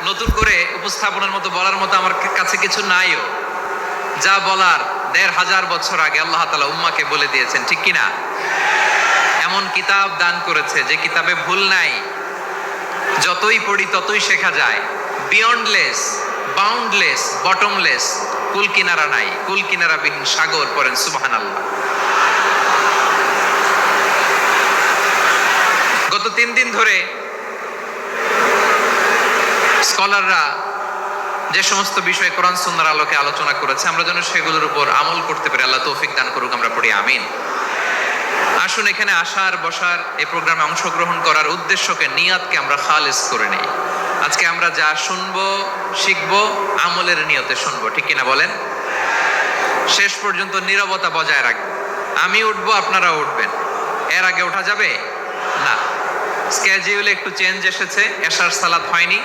নতুন করে উপস্থাপনের মতো বলার মতো আমার কাছে কিছু নাইও। যা বলার ১৫০০ বছর আগে আল্লাহ তাআলা উম্মাকে বলে দিয়েছেন, ঠিক কিনা? এমন কিতাব দান করেছে যে কিতাবে ভুল নাই, যতই পড়ি ততই শেখা যায়। বিয়ন্ডলেস, বাউন্ডলেস, বটমলেস, কুল কিনারা নাই, কুল কিনারা বিহীন সাগর। পড়েন সুবহানাল্লাহ। গত ৩ দিন ধরে স্কলাররা যে সমস্ত বিষয়ে কোরআন সুন্নাহর আলোকে আলোচনা করেছে, আমরা যেন সেগুলোর উপর আমল করতে পারি। আল্লাহ তৌফিক দান করুক, আমরা পড়ি আমিন। আসুন, এখানে আসার বসার, এই প্রোগ্রামে অংশগ্রহণ করার উদ্দেশ্যকে, নিয়াতকে আমরা খালিস করে নেই। আজকে আমরা যা শুনবো, শিখবো, আমলের নিয়তে শুনবো, ঠিক কিনা বলেন? শেষ পর্যন্ত নীরবতা বজায় রাখবো। আমি উঠবো, আপনারা উঠবেন। এর আগে ওঠা যাবে না। স্কেডিউলে একটু চেঞ্জ এসেছে, এশার সালাত হয়নি।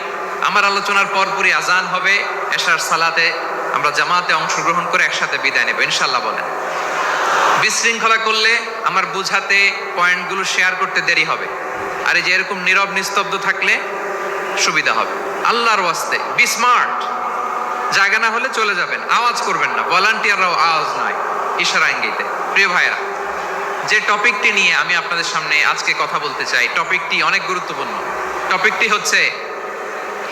আমার আলোচনার পরপরই আজান হবে। এশার সালাতে আমরা জামাতে অংশগ্রহণ করে একসাথে বিদায় নেব ইনশাআল্লাহ। বলেন, বিশৃঙ্খলা করলে আমার বুঝাতে, পয়েন্টগুলো শেয়ার করতে দেরি হবে। আর এই যে এরকম নীরব নিস্তব্ধ থাকলে সুবিধা হবে। আল্লাহর ওয়াস্তে বি স্মার্ট। জায়গা না হলে চলে যাবেন, আওয়াজ করবেন না। ভলান্টিয়াররাও আওয়াজ নয়, ইশারা ইঙ্গিতে। প্রিয় ভাইরা, যে টপিকটি নিয়ে আমি আপনাদের সামনে আজকে কথা বলতে চাই, টপিকটি অনেক গুরুত্বপূর্ণ। টপিকটি হচ্ছে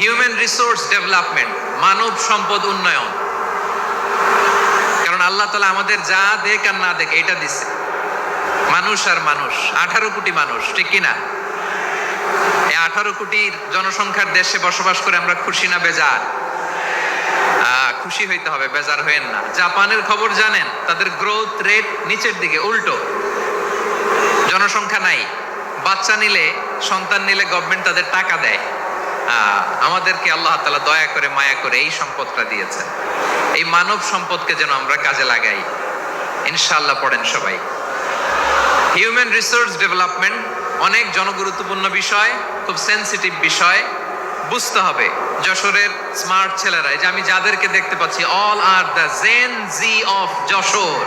হিউম্যান রিসোর্স ডেভেলপমেন্ট, মানব সম্পদ উন্নয়ন। কারণ আল্লাহ তাআলা আমাদের যা দেখ আর না দেখ এটা দিছে। মানুষ আর মানুষ, 18 কোটি মানুষ, ঠিক কিনা? এই 18 কোটির জনসংখ্যার দেশে বসবাস করে আমরা খুশি না বেজার? খুশি হইতে হবে, বেজার হইেন না। জাপানের খবর জানেন? তাদের গ্রোথ রেট নিচের দিকে, উল্টো। জনসংখ্যা নাই, বাচ্চা নিলে, সন্তান নিলে গভর্নমেন্ট তাদের টাকা দেয়। আমাদেরকে আল্লাহ তাআলা দয়া করে, মায়া করে এই সম্পদটা দিয়েছেন। এই মানব সম্পদকে যেন আমরা কাজে লাগাই ইনশাআল্লাহ। পড়েন সবাই। হিউম্যান রিসোর্স ডেভেলপমেন্ট অনেক জনগুরুত্বপূর্ণ বিষয়, খুব সেনসিটিভ বিষয়। বুঝতে হবে যশোরের স্মার্ট ছেলেরা, এই যে আমি যাদেরকে দেখতে পাচ্ছি, all are the Gen Z of Jessore.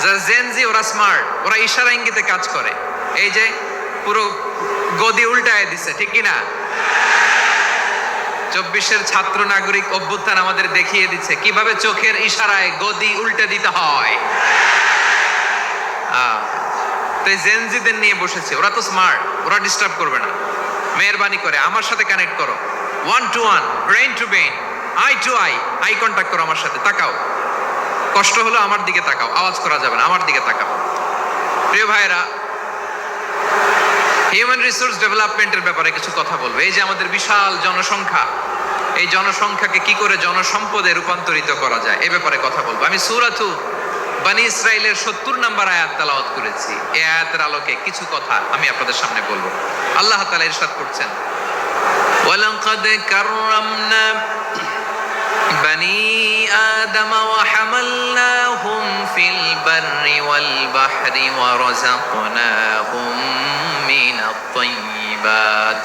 যারা জেন জি, ওরা স্মার্ট, ওরা ইশারা ইঙ্গিতে কাজ করে। এই যে পুরো গদি উল্টায় দিছে, ঠিক কিনা? 24-এর ছাত্র নাগরিক অভ্যুত্থান আমাদের দেখিয়ে দিচ্ছে কিভাবে চোখের ইশারায় গদি উল্টে দিতে হয়। তো এই জেনজিদের নিয়ে বসেছে, ওরা তো স্মার্ট, ওরা ডিস্টার্ব করবে না। মেহরবানি করে আমার সাথে কানেক্ট করো, 1 to 1, brain to brain, eye to eye, eye contact করো আমার সাথে। তাকাও, কষ্ট হলো আমার দিকে তাকাও, আওয়াজ করা যাবে না, আমার দিকে তাকাও। প্রিয় ভাইরা, হিউম্যান রিসোর্স ডেভেলপমেন্টের ব্যাপারে কিছু কথা বলবো। এই যে আমাদের বিশাল জনসংখ্যা, এই জনসংখ্যাকে কি করে জনসম্পদে রূপান্তরিত করা যায়, এই ব্যাপারে কথা বলবো। আমি সূরাতু বনী ইসরাইলের 70 নম্বর আয়াত তেলাওয়াত করেছি। এই আয়াতের আলোকে কিছু কথা আমি আপনাদের সামনে বলবো। আল্লাহ তাআলা ইরশাদ করছেন, ওয়ালাকাদ কাররামনা বনী আদম ওয়া হামালনাহুম ফিল বাররি ওয়াল বাহরি ওয়া রাযাকনাহুম মিনাত তাইয়্যিবাত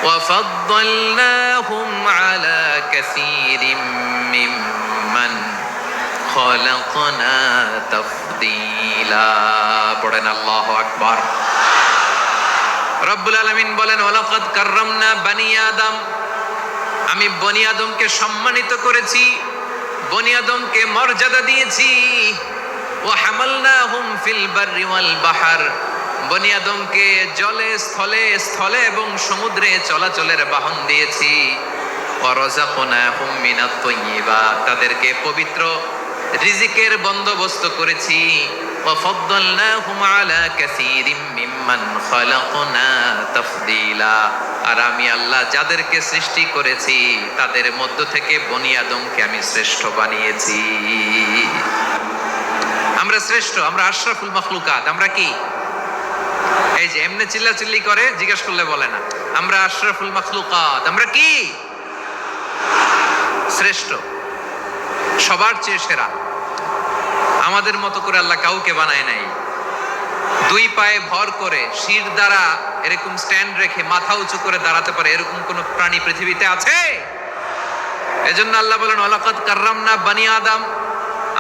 ওয়া ফাদ্দালনাহুম আলা কাসীরিম মিম্মান খালাকনা তাফদীলা। পড়েন আল্লাহু আকবার। রব্বুল আলামিন বলেন, ওয়ালাকাদ কাররামনা বনী আদম, আমি বনী আদমকে সম্মানিত করেছি, বনী আদমকে মর্যাদা দিয়েছি। ওয়া হামালনাহুম ফিল বাররি ওয়াল বাহর, বনী আদমকে জলে, স্থলে, স্থলে এবং সমুদ্রে চলাচলের বাহন দিয়েছি। ওয়া রাযাকনাহুম মিনাত তাইয়্যিবাত, তাদেরকে পবিত্র রিজিকের বন্দোবস্ত করেছি। ওয়া ফাদ্দালনাহুম আলা কাসীরিম মিম্মান খালাকনা তাফদীলা, আর আমি আল্লাহ যাদেরকে সৃষ্টি করেছি তাদের মধ্য থেকে বনী আদমকে আমি শ্রেষ্ঠ বানিয়েছি। আমরা শ্রেষ্ঠ, আমরা আশরাফুল মাখলুকাত। আমরা কি? এই যে এমনি চিল্লাচিল্লি করে, জিজ্ঞেস করলে বলে না। আমরা আশরাফুল মাখলুকাত। আমরা কি? শ্রেষ্ঠ, সবার চেয়ে সেরা। আমাদের মতো করে আল্লাহ কাউকে বানায় নাই। 2 পায়ে ভর করে, শির দ্বারা এরকম স্ট্যান্ড রেখে মাথা উঁচু করে দাঁড়াতে পারে এরকম কোন প্রাণী পৃথিবীতে আছে? এজন্য আল্লাহ বলেন, ওয়ালাকাদ কাররামনা বনী আদম,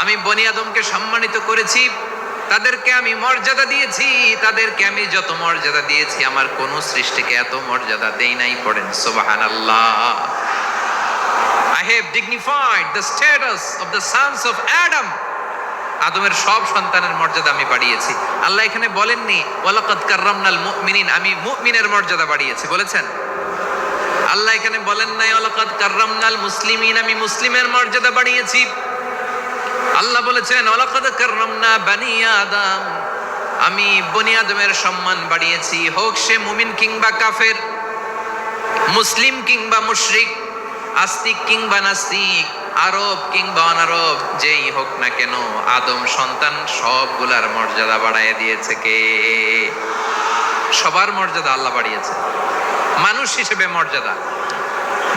আমি বনী আদমকে সম্মানিত করেছি। তাদেরকে আমি মর্যাদা দিয়েছি, তাদেরকে আমি যত মর্যাদা দিয়েছি আমার কোন সৃষ্টিকে এত মর্যাদা দেই নাই। পড়েন সুবহানাল্লাহ। I have dignified the status of the sons of Adam. আদমের সব সন্তানের মর্যাদা আমি বাড়িয়েছি। আল্লাহ এখানে বলেননি ওয়ালাকাদ কাররামনাল মুমিনিন, আমি মুমিনের মর্যাদা বাড়িয়েছি, বলেছেন? আল্লাহ এখানে বলেন নাই ওয়ালাকাদ কাররামনাল মুসলিমিন, আমি মুসলিমের মর্যাদা বাড়িয়েছি। আল্লাহ বলেছেন ওয়ালাকাদ কাররামনা বানি আদম, আমি বনি আদমের সম্মান বাড়িয়েছি, হোক সে মুমিন কিংবা কাফের, মুসলিম কিংবা মুশরিক, আস্তিক কিংবা নাস্তিক, আরব কিংবা অনারব, যেই হোক না কেন আদম সন্তান সবগুলার মর্যাদা বাড়ায় দিয়েছে কে? সবার মর্যাদা আল্লাহ বাড়িয়েছে। মানুষ হিসেবে মর্যাদা।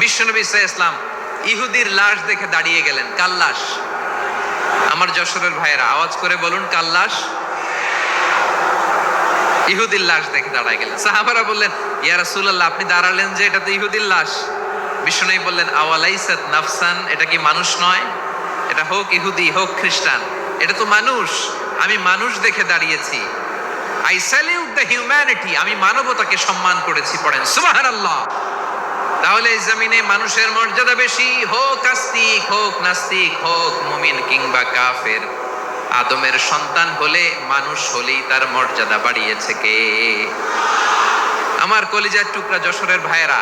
বিশ্বনবী সাল্লাল্লাহু আলাইহি ওয়াসাল্লাম ইহুদির লাশ দেখে দাঁড়িয়ে গেলেন। কার লাশ? আমার যশোরের ভাইয়েরা আওয়াজ করে বলুন, কার লাশ? ইহুদির লাশ দেখে দাঁড়ায় গেলেন। সাহাবারা বললেন ইয়া রাসূলুল্লাহ, আপনি দাঁড়ালেন যে, এটা তো ইহুদির লাশ। বিষ্ণু বললেন আওয়ালাইসাত নাফসান, এটা কি মানুষ নয়? এটা হোক ইহুদি হোক খ্রিস্টান, এটা তো মানুষ। আমি মানুষ দেখে দাঁড়িয়েছি। আই স্যালিউট দ্য হিউম্যানিটি, আমি মানবতাকে সম্মান করেছি। পড়েন সুবহানাল্লাহ। তাহলে এই জমিনে মানুষের মর্যাদা বেশি, হোক আস্তিক হোক নাস্তিক, হোক মুমিন কিংবা কাফের। আদমের সন্তান হলে, মানুষ হলেই তার মর্যাদা বাড়িয়েছে কে? আমার কলিজার টুকরা যশোরের ভাইয়েরা,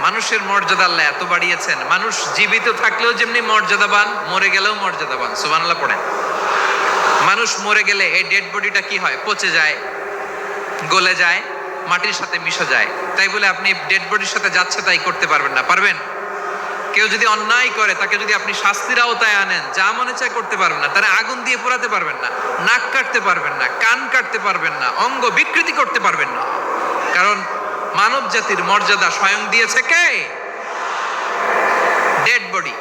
মানুষের মর্যাদা আল্লাহ এত বাড়িয়েছেন, মানুষ জীবিত থাকলেও যেমনি মর্যাদাবান, মরে গেলেও মর্যাদাবান। সুবহানাল্লাহ পড়েন। মানুষ মরে গেলে এই ডেড বডিটা কি হয়? পচে যায়, গলে যায়, মাটির সাথে মিশে যায়। তাই বলে আপনি ডেড বডির সাথে যাচ্ছে তাই করতে পারবেন না। পারবেন? কেউ যদি অন্যায় করে তাকে যদি আপনি শাস্তির আওতায় আনেন, যা মনে চায় করতে পারবেন না। তারা আগুন দিয়ে পোড়াতে পারবেন না, নাক কাটতে পারবেন না, কান কাটতে পারবেন না, অঙ্গ বিকৃতি করতে পারবেন না। কারণ মানব জাতির মর্যাদা স্বয়ং দিয়েছে কে? ডেড বডি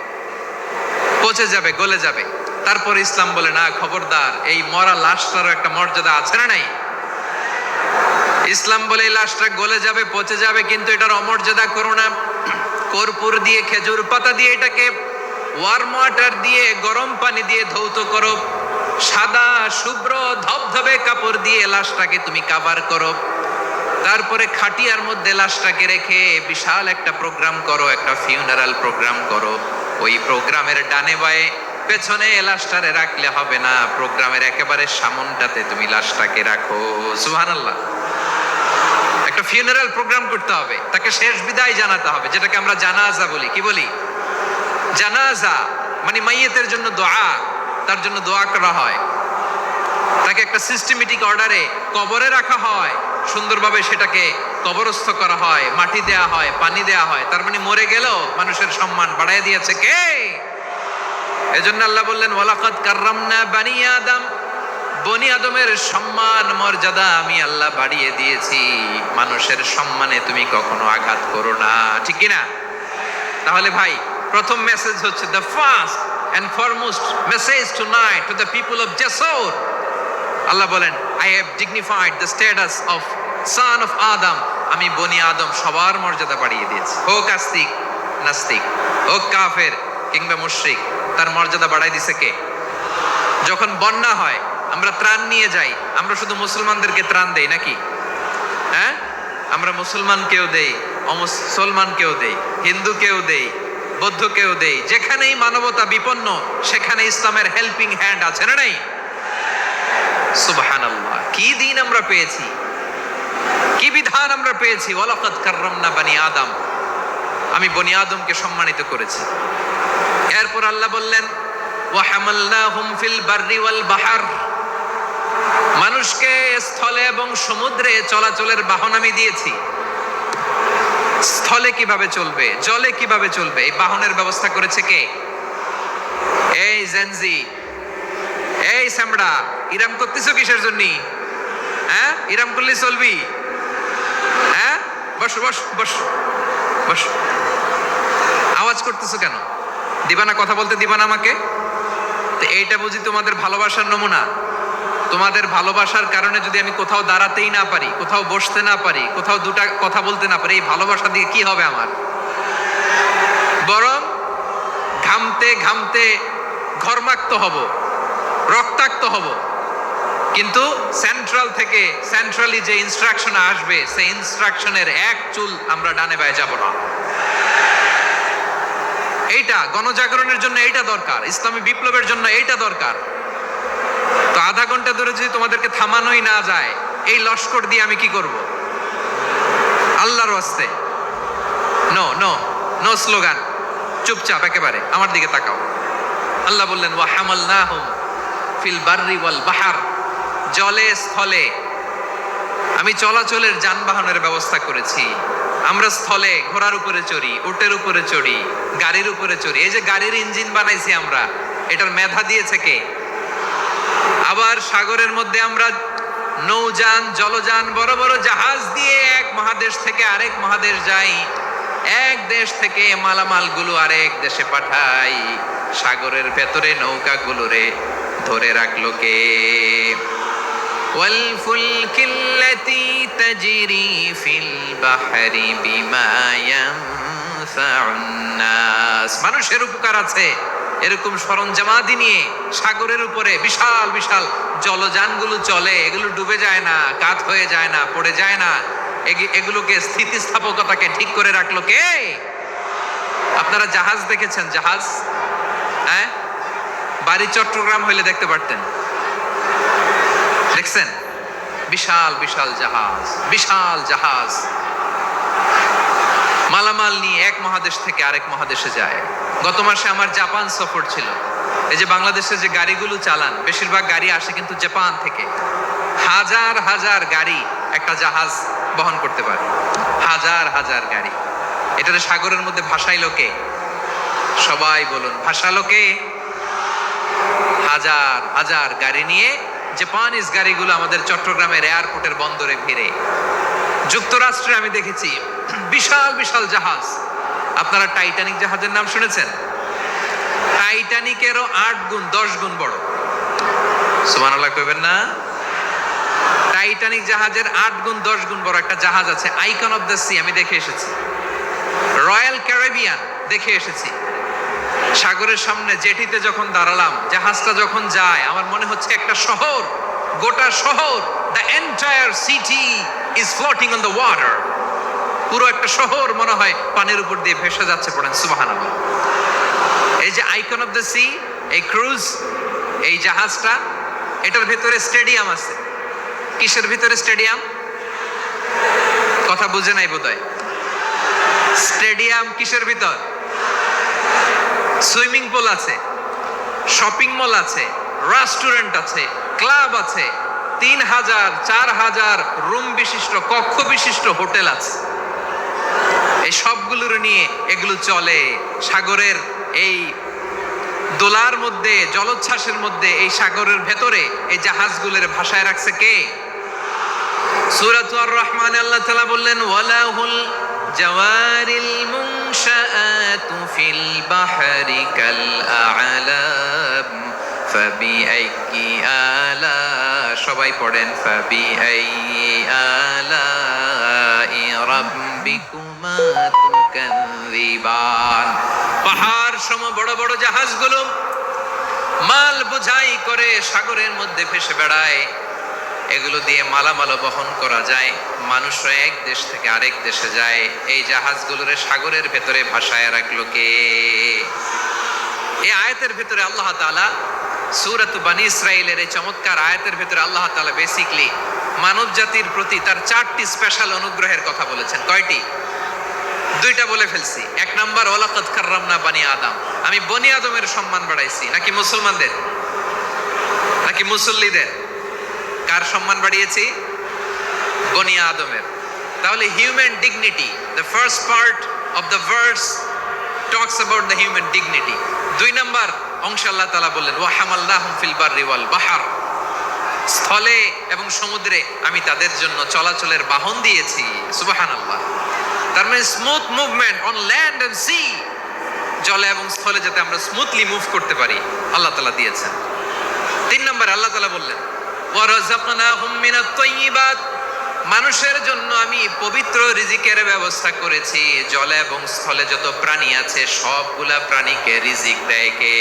পচে যাবে, গলে যাবে। তারপর ইসলাম বলে না, খবরদার, এই মরা লাশটারও একটা মর্যাদা আছে না নাই? ইসলাম বলে এই লাশটা গলে যাবে, পচে যাবে, কিন্তু এটার অমর্যাদা করো না। কর্পূর দিয়ে, খেজুর পাতা দিয়ে, এটাকে ওয়ার্ম ওয়াটার দিয়ে, গরম পানি দিয়ে ধৌত করো। সাদা শুভ্র ধবধবে কাপড় দিয়ে লাশটাকে তুমি কাভার করো। তারপরে খাটিয়ার মধ্যে লাশটাকে রেখে বিশাল একটা প্রোগ্রাম করো, একটা ফিউনারাল প্রোগ্রাম করো। ওই প্রোগ্রামের ডানে বায়ে পেছনে লাশটারে রাখলে হবে না, প্রোগ্রামের একেবারে সামনটাতে তুমি লাশটাকে রাখো। সুবহানাল্লাহ। একটা ফিউনারাল প্রোগ্রাম করতে হবে, তাকে শেষ বিদায় জানাতে হবে, যেটাকে আমরা জানাজা বলি। কি বলি? জানাজা মানে মাইয়েতের জন্য দোয়া, তার জন্য দোয়া করা হয়। তাকে একটা সিস্টেমেটিক অর্ডারে কবরে রাখা হয়, সুন্দরভাবে সেটাকে কবরস্থ করা হয়, মাটি দেয়া হয়, পানি দেয়া হয়। তার মানে মরে গেলেও মানুষের সম্মান বাড়ায় দিয়েছে কে? এজন্য আল্লাহ বললেন ওয়ালাকাদ কাররামনা বানি আদম, বনি আদমের সম্মান মর্যাদা আমি আল্লাহ বাড়িয়ে দিয়েছি। মানুষের সম্মানে তুমি কখনো আঘাত করো না, ঠিক কি না? তাহলে ভাই, প্রথম মেসেজ হচ্ছে, the first and foremost message tonight to the people of Jessore. আল্লাহ বলেন I have dignified the status of son of Adam, আমি বনি আদম সবার মর্যাদা বাড়িয়ে দিয়েছি। হোক আস্তিক নাস্তিক, হোক কাফের কিংবা মুশরিক, তার মর্যাদা বাড়াই দিছে কে? যখন বন্যা হয় আমরা ত্রাণ নিয়ে যাই, আমরা শুধু মুসলমানদেরকে ত্রাণ দেই নাকি? হ্যাঁ, আমরা মুসলমানকেও দেই, অমুসলমানকেও দেই, হিন্দুকেও দেই, বৌদ্ধকেও দেই। যেখানেই মানবতা বিপন্ন সেখানে ইসলামের হেল্পিং হ্যান্ড আছে না নাই? সুবহানাল্লাহ। কি দিন আমরা পেয়েছি, কি বিধান আমরা পেয়েছি। ওয়ালাকাদ কাররামনা বানি আদম, আমি বনি আদমকে সম্মানিত করেছি। এরপর আল্লাহ বললেন ওয়া হামালনাহুম ফিল বাররি ওয়াল বাহর, মানুষকে স্থলে এবং সমুদ্রে চলাচলের বাহন আমি দিয়েছি। স্থলে কিভাবে চলবে, জলে কিভাবে চলবে, এই বাহনের ব্যবস্থা করেছে কে? এই জেনজি, এই সামড়া, ইরাম করতেছো কিসের জন্য? হ্যাঁ, ইরাম করলে চলবি? হ্যাঁ, বস বস বস বস। আওয়াজ করতেছো কেন? দিবানা, কথা বলতে দিবানা আমাকে? তো এইটা বুঝি তোমাদের ভালোবাসার নমুনা? তোমাদের ভালোবাসার কারণে যদি আমি কোথাও দাঁড়াতেই না পারি, কোথাও বসতে না পারি, কোথাও দুটা কথা বলতে না পারি, এই ভালোবাসা দিয়ে কি হবে আমার? বরং ঘামতে ঘামতে ঘর্মাক্ত হব, রক্তাক্ত হব। কিন্তু সেন্ট্রালি যে ইনস্ট্রাকশন আসবে সেই ইনস্ট্রাকশনের এক চুল আমরা ডানে বায়ে যাব না। এইটা গণজাগরণের জন্য এইটা দরকার, ইসলামী বিপ্লবের জন্য এইটা দরকার। তো আধা ঘন্টা ধরে যদি তোমাদেরকে থামানোই না যায়, এই লস্কর দিয়ে আমি কি করব? আল্লাহর ওয়াস্তে নো নো নো স্লোগান, চুপচাপ একেবারে আমার দিকে তাকাও। আল্লাহ বললেন ওয়া হামালনাহুম ফিল বাররি ওয়াল বাহর, জলে স্থলে আমি চলাচলের যানবাহনের ব্যবস্থা করেছি। আমরা স্থলে ঘোড়ার উপরে চড়ি, উটের উপরে চড়ি, গাড়ির উপরে চড়ি। এই যে গাড়ির ইঞ্জিন বানাইছি আমরা, এটার মেধা দিয়েছে কে? আবার সাগরের মধ্যে আমরা নৌযান, জলযান, বড় বড় জাহাজ দিয়ে এক মহাদেশ থেকে আরেক মহাদেশ যাই, এক দেশ থেকে মালামালগুলো আরেক দেশে পাঠাই। সাগরের ভেতরে নৌকাগুলোরে ধরে রাখলো কে? والفلك التي تجري في البحر بما ينفع الناس, মানুষের উপকার আছে এরকম সরঞ্জামাদি নিয়ে সাগরের উপরে বিশাল বিশাল জলযানগুলো চলে। এগুলো ডুবে যায় না, কাত হয়ে যায় না, পড়ে যায় না। এগুলোকে স্থিতিস্থাপকতাকে ঠিক করে রাখলো কে? আপনারা জাহাজ দেখেছেন? জাহাজ, হ্যাঁ, বাড়ি চট্টগ্রাম হইলে দেখতে পারতেন, দেখছেন? বিশাল বিশাল জাহাজ, বিশাল জাহাজ মালামাল নিয়ে এক মহাদেশ থেকে আরেক মহাদেশে যায়। গত মাসে আমার জাপান সফর ছিল। এই যে বাংলাদেশে যে গাড়িগুলো চালান, বেশিরভাগ গাড়ি আসে কিন্তু জাপান থেকে। হাজার হাজার গাড়ি একটা জাহাজ বহন করতে পারে, হাজার হাজার গাড়ি। এটাতে সাগরের মধ্যে ভাসাইলো কে? সবাই বলুন, ভাসালো কে? হাজার হাজার গাড়ি নিয়ে জাপানিজ গাড়িগুলো আমাদের চট্টগ্রামের এয়ারপোর্টের বন্দরে ভিড়ে। যুক্তরাষ্ট্রে আমি দেখেছি বিশাল বিশাল জাহাজ। আপনারা টাইটানিক জাহাজের নাম শুনেছেন? টাইটানিকেরও 8 গুণ 10 গুণ বড়। সুবহানাল্লাহ কইবেন না? টাইটানিক জাহাজের 8 গুণ 10 গুণ বড় একটা জাহাজ আছে, আইকন অফ দ্য সি, আমি দেখে এসেছি। রয়্যাল ক্যারিবিয়ান দেখে এসেছি। সাগরের সামনে জেটিতে যখন দাঁড়ালাম, জাহাজটা যখন যায়, আমার মনে হচ্ছে একটা শহর, গোটা শহর, the entire city is floating on the water. পুরো একটা শহর মনে হয় পানির উপর দিয়ে ভেসে যাচ্ছে। পড়েন সুবহানাল্লাহ। এই যে আইকন অফ দ্য সি, এই ক্রুজ, এই জাহাজটা, এটার ভিতরে স্টেডিয়াম আছে। কিসের ভিতরে স্টেডিয়াম? কথা বুঝে নাই বোধহয়। স্টেডিয়াম কিসের ভিতর? সুইমিং পুল আছে, শপিং মল আছে, রেস্টুরেন্ট আছে, ক্লাব আছে, 3000 4000 রুম বিশিষ্ট, কক্ষ বিশিষ্ট হোটেল আছে। এই সবগুলোর নিয়ে এগুলো চলে সাগরের এই দোলার মধ্যে, জলোচ্ছ্বাসের মধ্যে। এই সাগরের ভেতরে এই জাহাজগুলোর ভাষায় রাখছে কে? সূরাতুর আর রহমানে আল্লাহ তাআলা বললেন ওয়ালাহুল জাওয়ারিল মুনশাআতু ফিল বাহরি কাল আ'লাম ফাবিআইয়ি আলা, সবাই পড়েন ফাবিআইয়ি আলাই রাব্বিকুমা তুকাযিবান। পাহাড় সম বড় বড় জাহাজগুলো মাল বোঝাই করে সাগরের মধ্যে ভেসে বেড়ায়। এগুলো দিয়ে মালামাল বহন করা যায়, মানুষরা এক দেশ থেকে আরেক দেশে যায়। এই জাহাজগুলোরে সাগরের ভেতরে ভাসায় রাখলো কে? এই আয়াতের ভেতরে আল্লাহ তাআলা সূরাত বনী ইসরাঈলের এই চমৎকার আয়াতের ভেতরে আল্লাহ তাআলা বেসিক্যালি মানব জাতির প্রতি তার 4টি স্পেশাল অনুগ্রহের কথা বলেছেন। কয়টি? 2টা বলে ফেলছি। 1 নাম্বার ওয়ালাকাদ কাররামনা বনী আদম, আমি বনী আদমের সম্মান বাড়াইছি। নাকি মুসলমানদের? নাকি মুসল্লিদের? কার সম্মান বাড়িয়েছি? বনী আদমের। তাহলে human dignity, the first part of the verse talks about the human dignity. 2 number অংশে আল্লাহ তাআলা বললেন ওয়া হামালনাহুম ফিল বাররি ওয়াল বাহর, স্থলে এবং সমুদ্রে আমি তাদের জন্য চলাচলের বাহন দিয়েছি। সুবহানাল্লাহ। তার মানে smooth movement on land and sea, জলে এবং স্থলে যাতে আমরা স্মুথলি মুভ করতে পারি আল্লাহ তাআলা দিয়েছেন। 3 নম্বর আল্লাহ তাআলা বললেন ওয়া রাযাকনাহুম মিনাত তাইয়্যিবাত, মানুষের জন্য আমি পবিত্র রিজিকের ব্যবস্থা করেছি। জলে এবং স্থলে যত প্রাণী আছে সবগুলা প্রাণীকে রিজিক দেয় কে?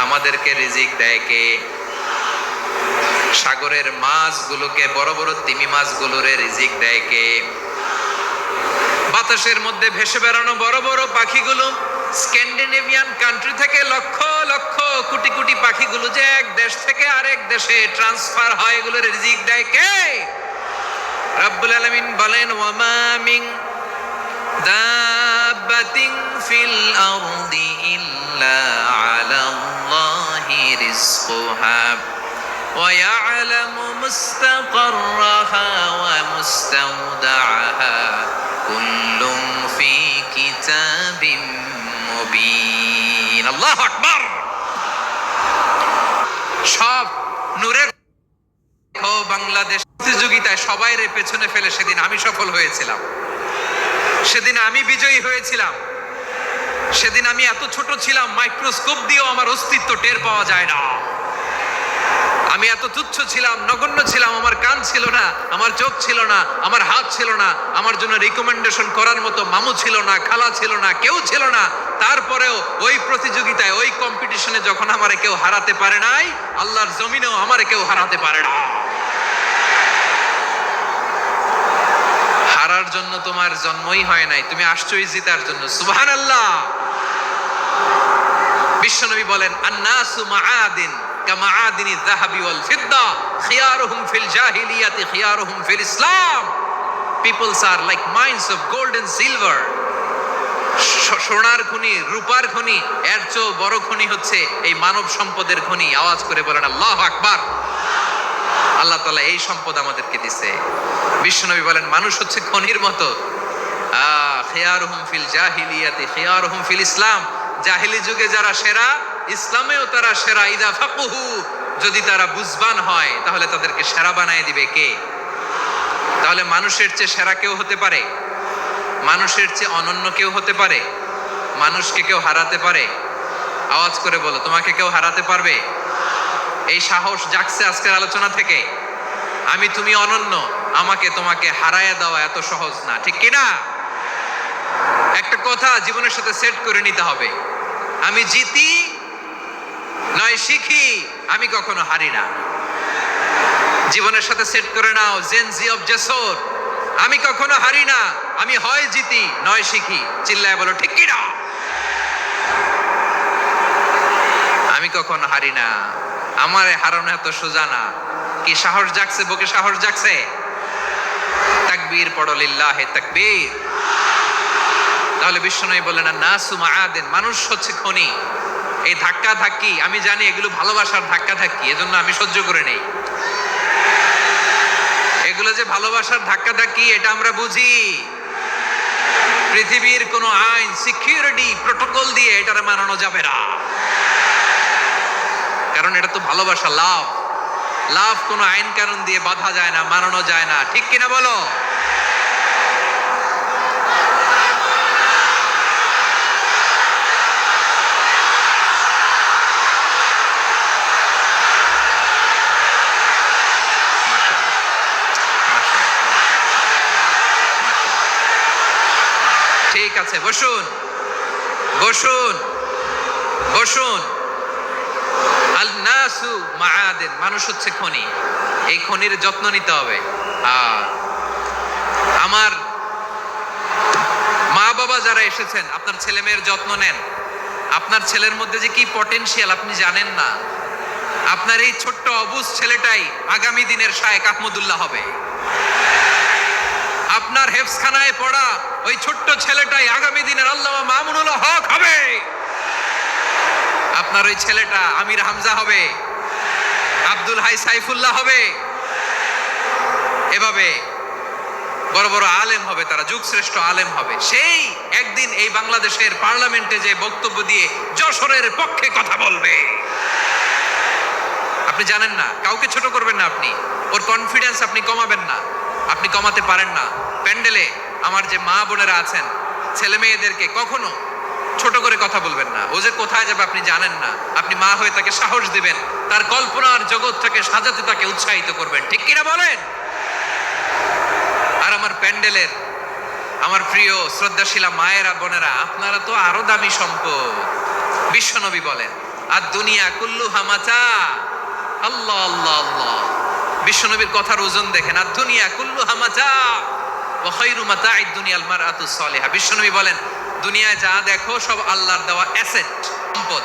আমাদেরকে রিজিক দেয় কে? সাগরের মাছগুলোকে, বড় বড় তিমি মাছগুলোরে রিজিক দেয় কে? বাতাসের মধ্যে ভেসে বেড়ানো বড় বড় পাখিগুলো, স্ক্যান্ডিনেভিয়ান কান্ট্রি থেকে লক্ষ লক্ষ কোটি কোটি পাখিগুলো যে এক দেশ থেকে আরেক দেশে ট্রান্সফার হয়, এগুলোর রিজিক দেয় কে? রব্বুল আলামিন বলেন, ওয়ামা মিন দাব্বাতিন ফিল আরদি ইল্লা আলাল্লাহি রিজকুহা ওয়া ইয়ালামু মুস্তাকাররাহা ওয়া মুস্তাওদাআহা কুল্লুম ফি কিতাবিম মুবিন। আল্লাহু আকবার। সব নূরের বাংলাদেশ প্রতিযোগিতায় সবাইরে পেছনে ফেলে সেদিন আমি সফল হয়েছিলাম, সেদিন আমি বিজয়ী হয়েছিলাম। সেদিন আমি এত ছোট ছিলাম, মাইক্রোস্কোপ দিয়েও আমার অস্তিত্ব টের পাওয়া যায় না। আমি এত তুচ্ছ ছিলাম, নগণ্য ছিলাম। আমার কান ছিল না, আমার চোখ ছিল না, আমার হাত ছিল না, আমার জন্য রিকমেন্ডেশন করার মতো মামু ছিল না, খালা ছিল না, কেউ ছিল না। তারপরেও ওই প্রতিযোগিতায়, ওই কম্পিটিশনে যখন আমারে কেউ হারাতে পারে নাই, আল্লাহর জমিনেও আমারে কেউ হারাতে পারে না। হারার জন্য তোমার জন্মই হয় নাই, তুমি আসছোই জিতার জন্য। সুবহানাল্লাহ। বিশ্বনবী বলেন, আন্নাসু মাআদিন কামাআদিনি যাহাবি ওয়াল ফিদ্দা খিয়ারুহুম ফিল জাহিলিয়াতি খিয়ারুহুম ফিল ইসলাম। Peoples are like mines of gold and silver. সোনার খনি, রূপার খনি, এর চেয়ে বড় খনি হচ্ছে এই মানব সম্পদের খনি। আওয়াজ করে বলেন আল্লাহু আকবার। আল্লাহ তাআলা এই সম্পদ আমাদেরকে দিয়েছে। বিশ্বনবী বলেন, মানুষ হচ্ছে খনির মতো। খিয়ারুহুম ফিল জাহিলিয়াতি খিয়ারুহুম ফিল ইসলাম। জাহিলি যুগে যারা সেরা, ইসলামেও তারা সেরা। ইদা ফাকুহু, যদি তারা বুঝবান হয় তাহলে তাদেরকে সেরা বানায় দিবে কে? তাহলে মানুষের চেয়ে সেরা কেউ হতে পারে? মানুষের চেয়ে অনন্য কেউ হতে পারে? মানুষকে কেউ হারাতে পারে? আওয়াজ করে বলো, তোমাকে কেউ হারাতে পারবে? এই সাহস জাগছে আজকের আলোচনা থেকে। আমি তুমি অনন্য, আমাকে তোমাকে হারায়া দেওয়া এত সহজ না, ঠিক কিনা? একটা কথা জীবনের সাথে সেট করে নিতে হবে, আমি জিতি নয় শিখি, আমি কখনো হারি না। জীবনের সাথে সেট করে নাও, জেনজি অফ জেসর, আমি কখনো হারি না, আমি হয় জিতি নয় শিখি। চিল্লায় বলো ঠিক কিনা? আমি কখনো হারি না, আমারে হারানো এত সোজা না। কি সাহস জাগছে? বুকে সাহস জাগছে? তাকবীর পড়ো, লিল্লাহে তাকবীর। তাহলে বিশ্বনবী বললেন, নাসু মাআদিন, মানুষ হচ্ছে খনি। এই ধাক্কা ধাক্কি আমি জানি, এগুলো ভালোবাসার ধাক্কা ধাক্কি, এজন্য আমি সহ্য করে নেই। এগুলো যে ভালোবাসার ধাক্কা ধাক্কি, এটা আমরা বুঝি। পৃথিবীর কোন আইন, সিকিউরিটি প্রটোকল দিয়ে এটারে মানানো যাবে না, কারণ এটা তো ভালোবাসা, লাভ। লাভ কোনো আইন কানুন দিয়ে বাধা যায় না, মানানো যায় না, ঠিক কিনা বলো? ঠিক আছে, বসুন বসুন বসুন। আল নাসু মাআদিন, মানুষ হচ্ছে খনি। এই খনির যত্ন নিতে হবে। আমার মা বাবা যারা এসেছেন, আপনার ছেলে মেয়ের যত্ন নেন। আপনার ছেলের মধ্যে যে কি পটেনশিয়াল আপনি জানেন না। আপনার এই ছোট্ট অবুজ ছেলেটাই আগামী দিনের শায়েখ আহমদুল্লাহ হবে। আপনার হেফজখানায় পড়া ওই ছোট্ট ছেলেটাই আগামী দিনের আল্লামা মামুনুল হক হবে। আপনার ওই ছেলেটা আমির হামজা হবে, আব্দুল হাই সাইফুল্লাহ হবে। এভাবে বড় বড় আলেম হবে, তারা যুগশ্রেষ্ঠ আলেম হবে। সেই একদিন এই বাংলাদেশের পার্লামেন্টে যে বক্তব্য দিয়ে যশোরের পক্ষে কথা বলবে। আপনি জানেন না, কাউকে ছোট করবেন না আপনি, ওর কনফিডেন্স আপনি কমাবেন না, আপনি কমাতে পারেন না। প্যান্ডেলে আমার যে মা বোনেরা আছেন, ছেলে মেয়েদেরকে কখনো ছোট করে কথা বলবেন না। ও যে কোথায় যাবে আপনি জানেন না, আপনি মা হয়ে তাকে সাহস দিবেন, তার কল্পনার জগৎটাকে সাজাতে তাকে উৎসাহিত করবেন, ঠিক কিনা বলেন? আর আমার প্যান্ডেলের আমার প্রিয় শ্রদ্ধাশীলা মায়েরা বোনেরা, আপনারা তো আরো দামি সম্পদ। বিশ্বনবী বলেন, আর দুনিয়া কুল্লুহা মাতা। আল্লাহ আল্লাহ আল্লাহ। বিশ্বনবীর কথার ওজন দেখেন, আর দুনিয়া কুল্লুহা মাতা ওয়া খায়রু মাতা'আদ দুনিয়াল মারআতুস সালিহা। বিশ্বনবী বলেন, দুনিয়ায় যা দেখো সব আল্লাহর দেওয়া অ্যাসেট, সম্পদ।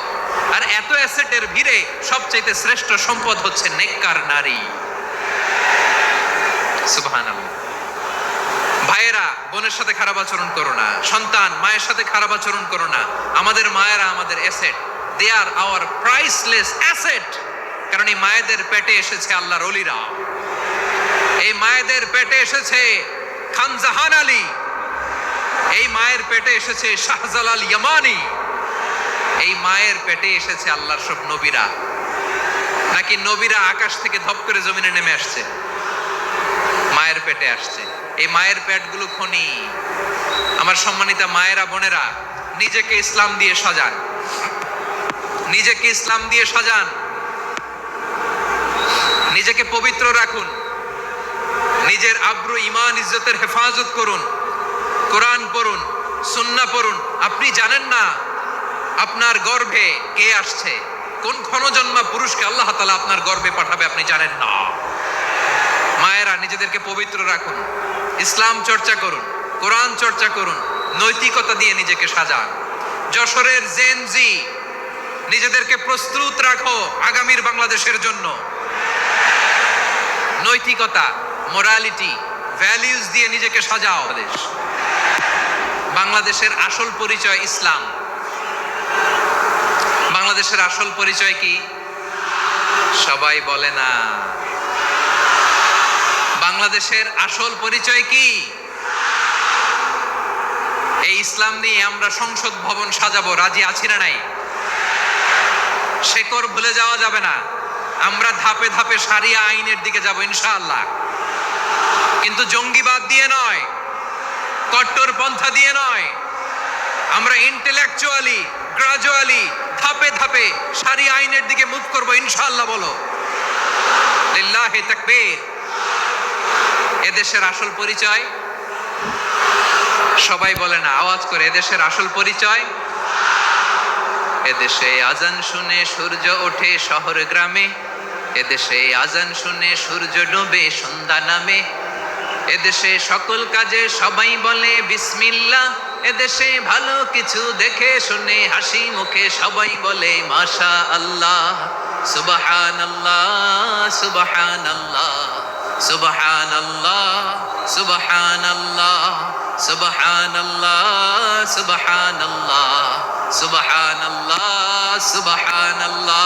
আর এত অ্যাসেটের ভিড়ে সবচাইতে শ্রেষ্ঠ সম্পদ হচ্ছে নেককার নারী। সুবহানাল্লাহ। ভাইয়েরা বোনের সাথে খারাপ আচরণ করো না, সন্তান মায়ের সাথে খারাপ আচরণ করো না। আমাদের মায়েরা আমাদের asset, they are our priceless asset. কারণ এই মায়েদের পেটে এসেছে আল্লাহর ওলিরা, এই মায়েদের পেটে এসেছে খান জাহান আলী, এই মায়ের পেটে এসেছে শাহজালাল ইয়ামানি, এই মায়ের পেটে এসেছে আল্লাহর সব নবীরা। নাকি নবীরা আকাশ থেকে ধপ করে জমিনে নেমে আসছে? মায়ের পেটে আসছে। এই মায়ের পেটগুলো খনি। আমার সম্মানিতা মায়েরা বোনেরা, নিজেকে ইসলাম দিয়ে সাজান, নিজেকে ইসলাম দিয়ে সাজান, নিজেকে পবিত্র রাখুন, নিজের আব্রু ইমান ইজ্জতের হেফাজত করুন, কোরআন পড়ুন, সুন্নাহ পড়ুন। আপনি জানেন না আপনার গর্ভে কে আসছে, কোন ক্ষণজন্মা পুরুষকে আল্লাহ তাআলা আপনার গর্ভে পাঠাবে আপনি জানেন না। মায়েরা নিজেদেরকে পবিত্র রাখুন, ইসলাম চর্চা করুন, কোরআন চর্চা করুন, নৈতিকতা দিয়ে নিজেকে সাজান। যশোরের জেনজি, নিজেদেরকে প্রস্তুত রাখো আগামীর বাংলাদেশের জন্য। নৈতিকতা, মোরালিটি, ভ্যালিউজ দিয়ে নিজেকে সাজাও। বাংলাদেশের আসল পরিচয় ইসলাম। বাংলাদেশের আসল পরিচয় কি? সবাই বলে না। বাংলাদেশের আসল পরিচয় কি? এই ইসলাম নিয়ে আমরা সংসদ ভবন সাজাবো, রাজি আছি না নাই? শেকড় ভুলে যাওয়া যাবে না। আমরা ধাপে ধাপে শারিয়া আইনের দিকে যাব ইনশাআল্লাহ, কিন্তু জঙ্গিবাদ দিয়ে নয়, কট্টর পন্থা দিয়ে নয়। আমরা ইন্টেলেকচুয়ালি, গ্রাজুয়ালি, ধাপে ধাপে শারিয়া আইনের দিকে মুভ করব ইনশাআল্লাহ। বলো লিল্লাহি তাকবীর। এদেশের আসল পরিচয় সবাই বলে না, আওয়াজ করে, এদেশের আসল পরিচয়। এদেশে আজান শুনে সূর্য ওঠে শহর গ্রামে, এদেশে আজান শুনে সূর্য ডোবে সন্ধ্যা নামে, এদেশে সকল কাজে সবাই বলে বিসমিল্লাহ, এদেশে ভালো কিছু দেখে শুনে হাসি মুখে সবাই বলে মাশা আল্লাহ, সুবহানাল্লাহ, সুবহানাল্লাহ, সুবহানাল্লাহ, সুবহানাল্লাহ, সুবহানাল্লাহ, সুবহানাল্লাহ, সুবহানাল্লাহ, সুবহানাল্লাহ।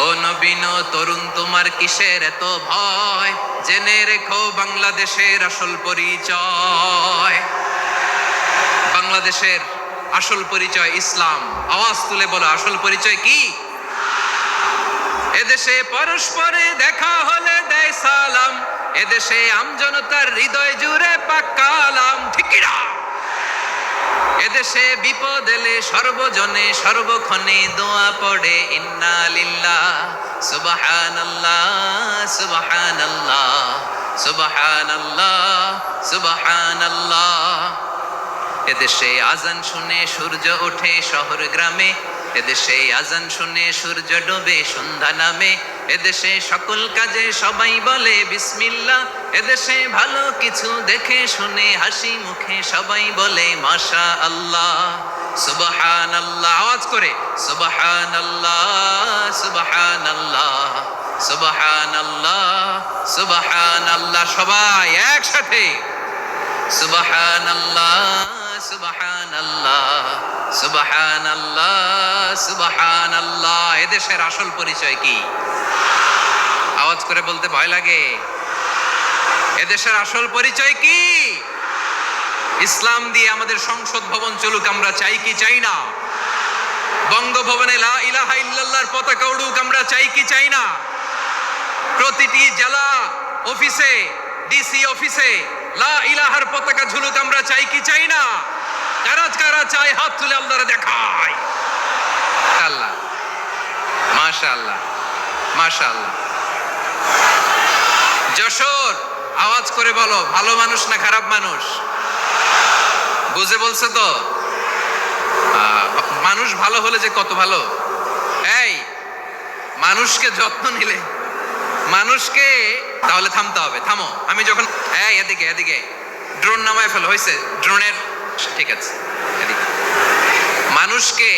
ও নবীন তরুণ, তোমার কিসের এত ভয়? জেনে রেখো বাংলাদেশের আসল পরিচয়। বাংলাদেশের আসল পরিচয় ইসলাম। আওয়াজ তুলে বলো, আসল পরিচয় কি? এদেশে পরস্পরে দেখা হলে দেয় সালাম, এদেশে আমজনতার হৃদয় জুড়ে পাক্কালাম। ঠিক না? এদেশে বিপদ এলে সর্বজনে সর্বক্ষণে দোয়া পড়ে ইন্না লিল্লাহ, সুবহানাল্লাহ, সুবহানাল্লাহ, সুবহানাল্লাহ, সুবহানাল্লাহ। এদেশে আজান শুনে সূর্য ওঠে শহর গ্রামে, এদেশে আজান শুনে সূর্য ডোবে সন্ধ্যা নামে, এদেশে সকল কাজে সবাই বলে বিসমিল্লাহ, এদেশে ভালো কিছু দেখে শুনে হাসি মুখে সবাই বলে মাশা আল্লাহ, সুবহানাল্লাহ। আওয়াজ করে সুবহানাল্লাহ, সুবহানাল্লাহ, সুবহানাল্লাহ, সুবহানাল্লাহ। সবাই একসাথে সুবহানাল্লাহ, সুবহানাল্লাহ, সুবহানাল্লাহ, সুবহানাল্লাহ। এদেশের আসল পরিচয় কি? আওয়াজ করে বলতে ভয় লাগে। এদেশের আসল পরিচয় কি? ইসলাম দিয়ে আমাদের সংসদ ভবন চলুক, আমরা চাই কি চাই না? বঙ্গভবনে লা ইলাহা ইল্লাল্লাহর পতাকা উড়ুক, আমরা চাই কি চাই না? প্রতিটি জেলা অফিসে, ডিসি অফিসে লা ইলাহার পতাকা ঝুলুক, আমরা চাই কি চাই না? কারা কারা চাই হাত তুলে আল্লাহরে দেখায়। আল্লাহ, মাশাআল্লাহ, মাশাআল্লাহ। যশোর, আওয়াজ করে বলো, ভালো মানুষ না খারাপ মানুষ? বুঝে বলছে তো? মানুষ ভালো হলে যে কত ভালো। এই মানুষকে যত্ন নিলে মানুষকে তাহলে থামতে হবে, থামো। আমি যখন এদিকে এদিকে ড্রোন নামায় ফেলো, হয়েছে ড্রোনের, ঠিক আছে এদিকে। মানুষকে